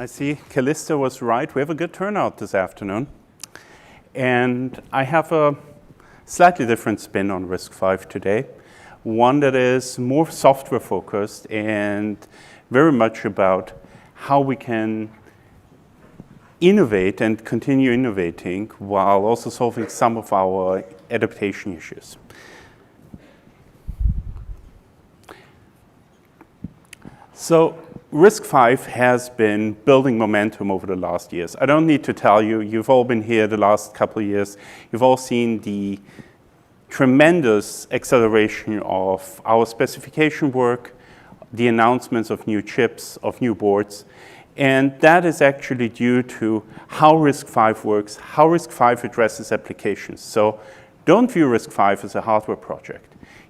I see Callista was right. We have a good turnout this afternoon. And I have a slightly different spin on RISC-V today. One that is more software focused and very much about how we can innovate and continue innovating while also solving some of our adaptation issues. So RISC-V has been building momentum over the last years. I don't need to tell you, you've all been here the last couple of years. You've all seen the tremendous acceleration of our specification work, the announcements of new chips, of new boards. And that is actually due to how RISC-V works, how RISC-V addresses applications. So don't view RISC-V as a hardware project.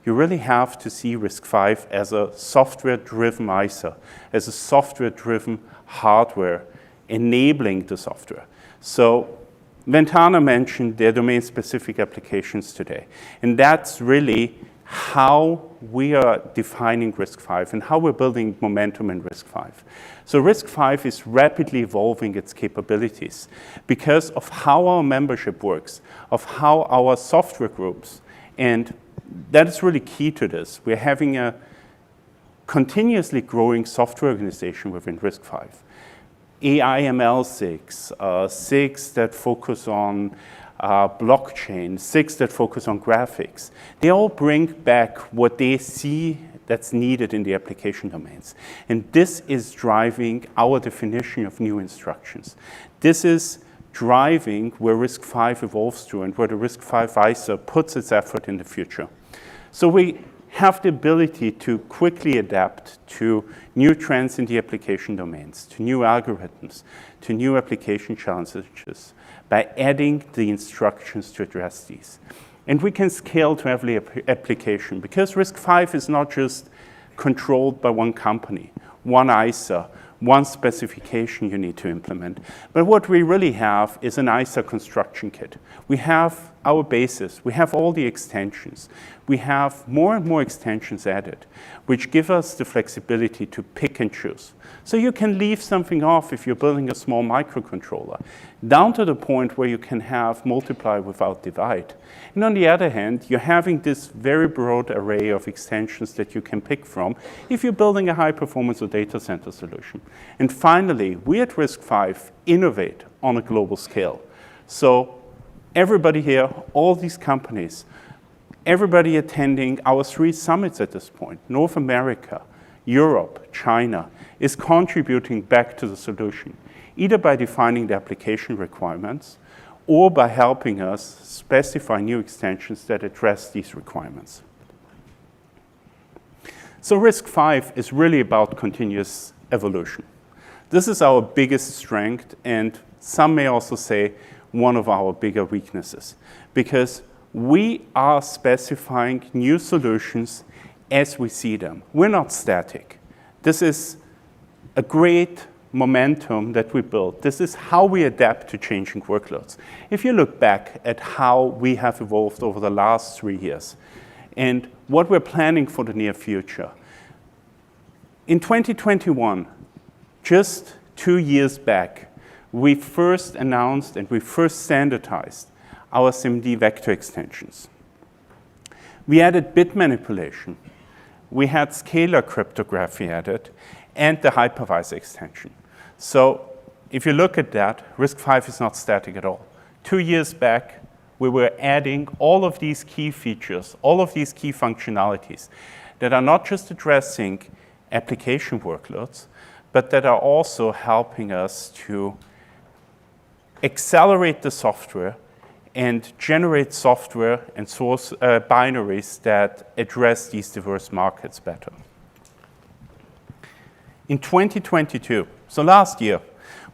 You really have to see RISC-V as a software-driven ISA, as a software-driven hardware enabling the software. So Ventana mentioned their domain-specific applications today. And that's really how we are defining RISC-V and how we're building momentum in RISC-V. So RISC-V is rapidly evolving its capabilities because of how our membership works, of how our software groups, and that is really key to this. We're having a continuously growing software organization within RISC-V. AI ML 6, 6 that focus on blockchain, 6 that focus on graphics. They all bring back what they see that's needed in the application domains. And this is driving our definition of new instructions. This is driving where RISC-V evolves to and where the RISC-V ISA puts its effort in the future. So we have the ability to quickly adapt to new trends in the application domains, to new algorithms, to new application challenges by adding the instructions to address these. And we can scale to every application because RISC-V is not just controlled by one company, one ISA, one specification you need to implement. But what we really have is an ISA construction kit. We have our basis. We have all the extensions. We have more and more extensions added, which give us the flexibility to pick and choose. So you can leave something off if you're building a small microcontroller, down to the point where you can have multiply without divide. And on the other hand, you're having this very broad array of extensions that you can pick from if you're building a high-performance or data center solution. And finally, we at RISC-V innovate on a global scale. So everybody here, all these companies, everybody attending our 3 summits at this point, North America, Europe, China, is contributing back to the solution, either by defining the application requirements or by helping us specify new extensions that address these requirements. So RISC-V is really about continuous evolution. This is our biggest strength, and some may also say one of our bigger weaknesses, because we are specifying new solutions as we see them. We're not static. This is a great momentum that we built. This is how we adapt to changing workloads. If you look back at how we have evolved over the last 3 years and what we're planning for the near future, in 2021, just 2 years back, we first announced and we first standardized our SIMD vector extensions. We added bit manipulation. We had scalar cryptography added and the hypervisor extension. So if you look at that, RISC-V is not static at all. 2 years back, we were adding all of these key features, all of these key functionalities that are not just addressing application workloads, but that are also helping us to accelerate the software and generate software and source binaries that address these diverse markets better. In 2022, so last year,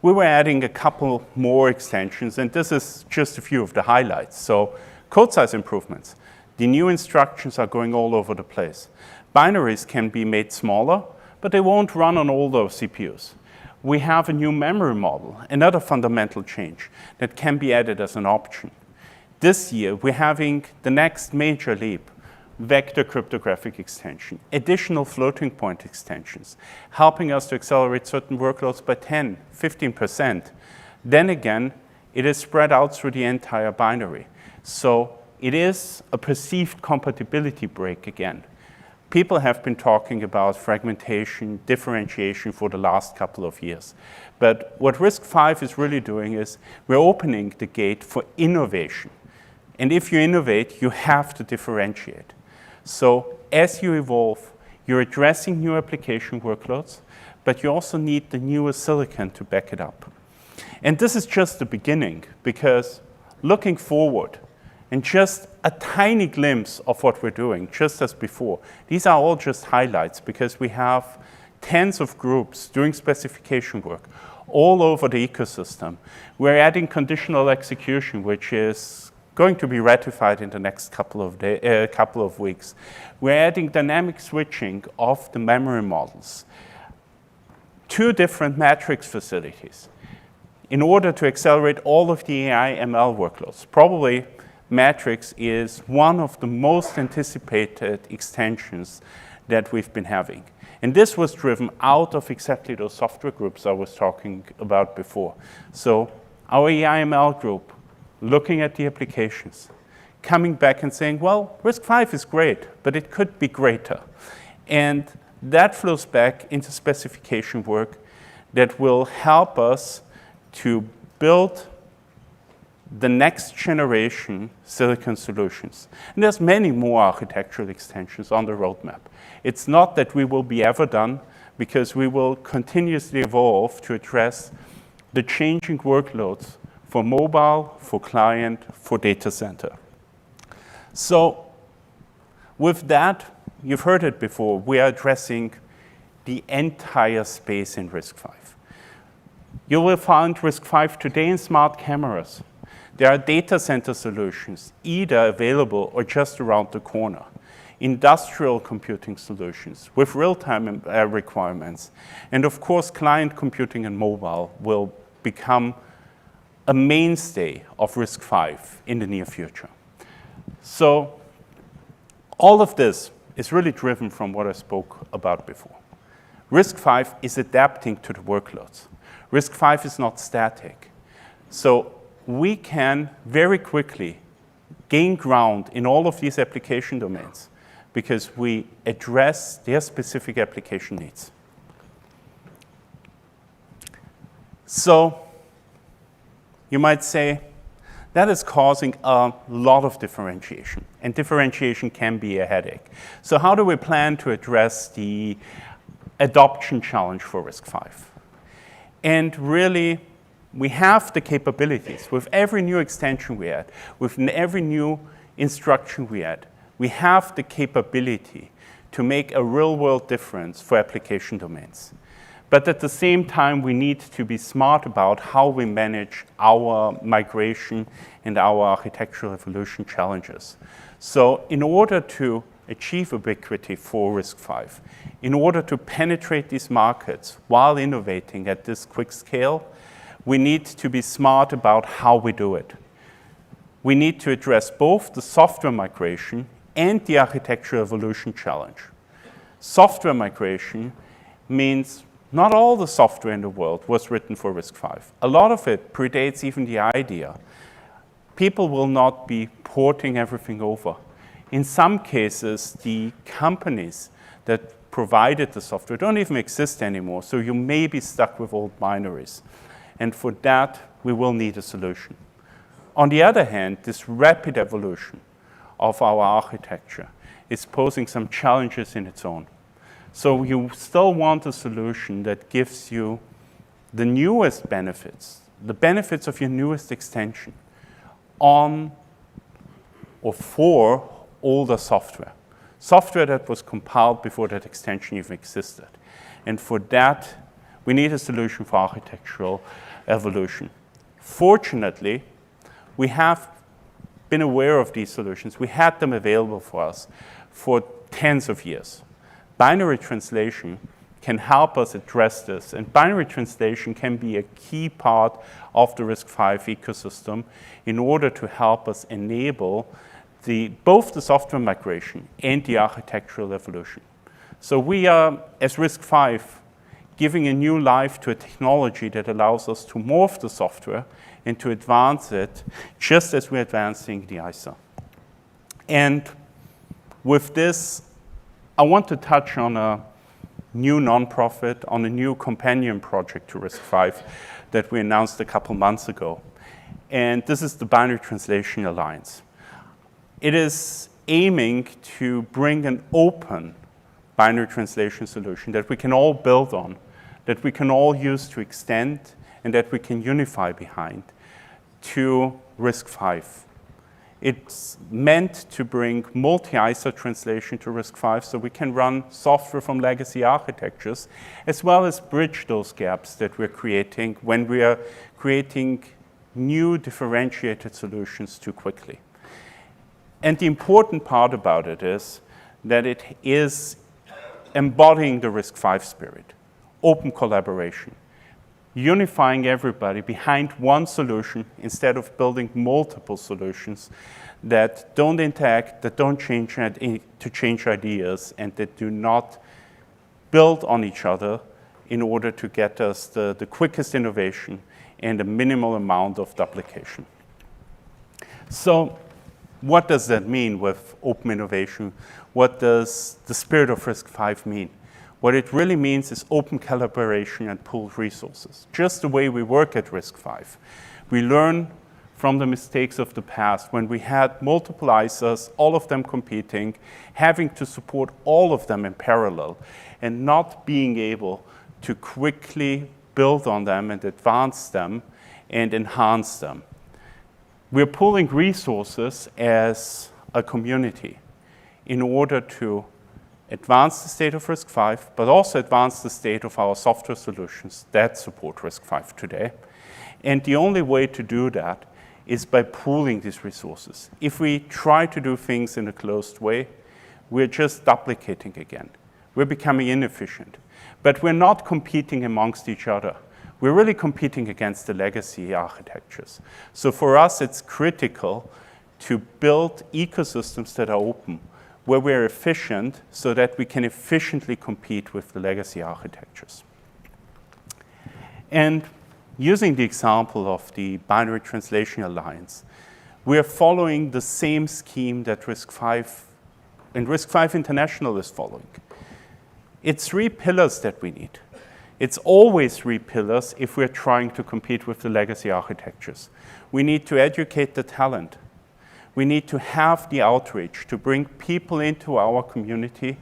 we were adding a couple more extensions, and this is just a few of the highlights. So code size improvements. The new instructions are going all over the place. Binaries can be made smaller, but they won't run on all those CPUs. We have a new memory model, another fundamental change that can be added as an option. This year, we're having the next major leap. vector cryptographic extension, additional floating point extensions, helping us to accelerate certain workloads by 10, 15%. Then again, it is spread out through the entire binary. So it is a perceived compatibility break again. People have been talking about fragmentation, differentiation for the last couple of years. But what RISC-V is really doing is we're opening the gate for innovation. And if you innovate, you have to differentiate. So as you evolve, you're addressing new application workloads, but you also need the newest silicon to back it up. And this is just the beginning, because looking forward, and just a tiny glimpse of what we're doing, just as before, these are all just highlights, because we have tens of groups doing specification work all over the ecosystem. We're adding conditional execution, which is going to be ratified in the next couple of weeks. We're adding dynamic switching of the memory models, 2 different matrix facilities, in order to accelerate all of the AI ML workloads. Probably matrix is one of the most anticipated extensions that we've been having. And this was driven out of exactly those software groups I was talking about before. So our AI ML group, looking at the applications, coming back and saying, well, RISC-V is great, but it could be greater. And that flows back into specification work that will help us to build the next generation silicon solutions. And there's many more architectural extensions on the roadmap. It's not that we will be ever done, because we will continuously evolve to address the changing workloads for mobile, for client, for data center. So with that, you've heard it before, we are addressing the entire space in RISC-V. You will find RISC-V today in smart cameras. There are data center solutions, either available or just around the corner. Industrial computing solutions with real-time requirements. And of course, client computing and mobile will become a mainstay of RISC-V in the near future. So all of this is really driven from what I spoke about before. RISC-V is adapting to the workloads. RISC-V is not static. So we can very quickly gain ground in all of these application domains because we address their specific application needs. So you might say, that is causing a lot of differentiation, and differentiation can be a headache. So how do we plan to address the adoption challenge for RISC-V? And really, we have the capabilities. With every new extension we add, with every new instruction we add, we have the capability to make a real-world difference for application domains. But at the same time, we need to be smart about how we manage our migration and our architectural evolution challenges. So in order to achieve ubiquity for RISC-V, in order to penetrate these markets while innovating at this quick scale, we need to be smart about how we do it. We need to address both the software migration and the architectural evolution challenge. Software migration means not all the software in the world was written for RISC-V. A lot of it predates even the idea. People will not be porting everything over. In some cases, the companies that provided the software don't even exist anymore, so you may be stuck with old binaries. And for that, we will need a solution. On the other hand, this rapid evolution of our architecture is posing some challenges in its own. So you still want a solution that gives you the newest benefits, the benefits of your newest extension on or for older software. Software that was compiled before that extension even existed. And for that, we need a solution for architectural evolution. Fortunately, we have been aware of these solutions. We had them available for us for tens of years. Binary translation can help us address this, and binary translation can be a key part of the RISC-V ecosystem in order to help us enable both the software migration and the architectural evolution. So we are, as RISC-V, giving a new life to a technology that allows us to morph the software and to advance it just as we're advancing the ISA. And with this, I want to touch on a new nonprofit, on a new companion project to RISC-V that we announced a couple months ago. And this is the Binary Translation Alliance. It is aiming to bring an open binary translation solution that we can all build on, that we can all use to extend, and that we can unify behind to RISC-V. It's meant to bring multi-ISA translation to RISC-V so we can run software from legacy architectures, as well as bridge those gaps that we're creating when we are creating new differentiated solutions too quickly. And the important part about it is that it is embodying the RISC-V spirit, open collaboration, unifying everybody behind one solution instead of building multiple solutions that don't interact, that don't change to change ideas, and that do not build on each other in order to get us the quickest innovation and a minimal amount of duplication. So what does that mean with open innovation? What does the spirit of RISC-V mean? What it really means is open collaboration and pooled resources. Just the way we work at RISC-V. We learn from the mistakes of the past when we had multiple ISAs, all of them competing, having to support all of them in parallel, and not being able to quickly build on them and advance them and enhance them. We're pooling resources as a community in order to advance the state of RISC-V, but also advance the state of our software solutions that support RISC-V today. And the only way to do that is by pooling these resources. If we try to do things in a closed way, we're just duplicating again. We're becoming inefficient. But we're not competing amongst each other. We're really competing against the legacy architectures. So for us, it's critical to build ecosystems that are open, where we're efficient so that we can efficiently compete with the legacy architectures. And using the example of the Binary Translation Alliance, we are following the same scheme that RISC-V and RISC-V International is following. It's 3 pillars that we need. It's always 3 pillars if we're trying to compete with the legacy architectures. We need to educate the talent. We need to have the outreach to bring people into our community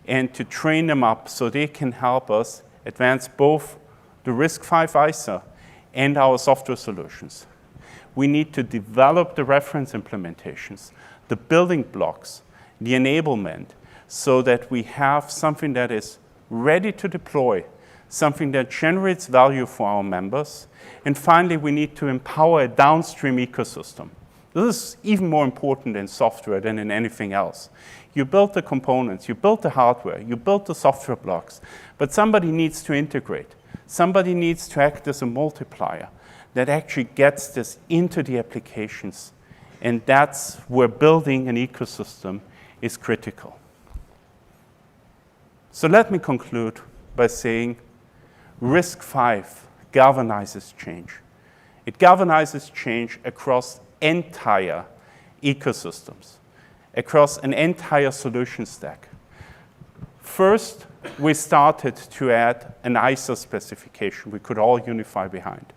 and to train them up so they can help us advance both the RISC-V ISA and our software solutions. We need to develop the reference implementations, the building blocks, the enablement, so that we have something that is ready to deploy, something that generates value for our members. And finally, we need to empower a downstream ecosystem. This is even more important in software than in anything else. You build the components, you build the hardware, you build the software blocks, but somebody needs to integrate. Somebody needs to act as a multiplier that actually gets this into the applications. And that's where building an ecosystem is critical. So let me conclude by saying RISC-V galvanizes change. It galvanizes change across entire ecosystems, across an entire solution stack. First, we started to add an ISA specification we could all unify behind.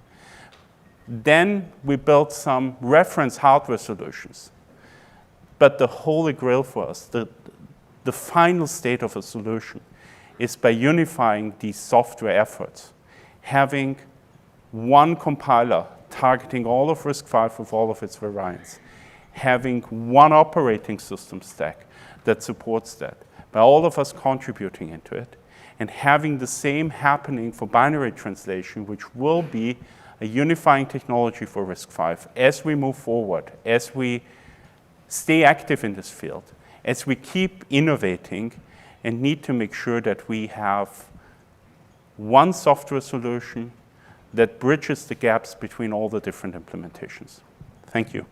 Then we built some reference hardware solutions. But the holy grail for us, the final state of a solution, is by unifying these software efforts, having one compiler targeting all of RISC-V with all of its variants, having one operating system stack that supports that, by all of us contributing into it, and having the same happening for binary translation, which will be a unifying technology for RISC-V as we move forward, as we stay active in this field, as we keep innovating and need to make sure that we have one software solution that bridges the gaps between all the different implementations. Thank you.